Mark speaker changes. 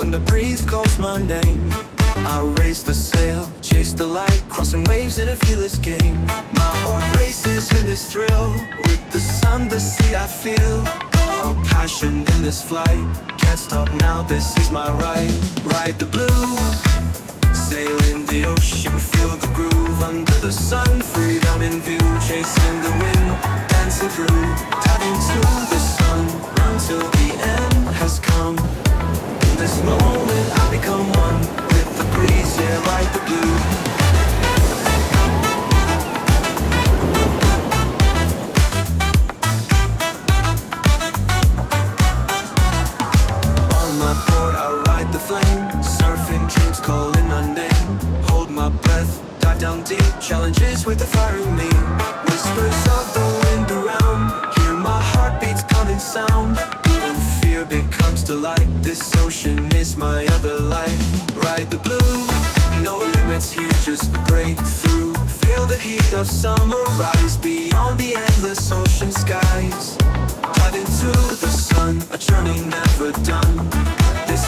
Speaker 1: when the breeze calls my name. I raise the sail, chase the light, crossing waves in a fearless game. My heart races in this thrill, with the sun, the sea I feel. A passion in this flight, can't stop now, this is my right. Ride the blue, sail in the ocean, feel the groove. Under the sun, freedom in view, chasing the wind, dancing through. Tap into the sun, run till the end has come. In this moment I become one with the breeze, yeah, ride the blue. On my board I ride the flame, surfing dreams calling my name. Hold my breath, dive down deep, challenges with the fire in me. Whispers of the wind around, hear my heartbeats coming sound. Even fear becomes delight, this ocean is my other life. Ride the blue, no limits here, just break through. Feel the heat of summer rise beyond the endless ocean skies. Dive into the sun, a journey never done. This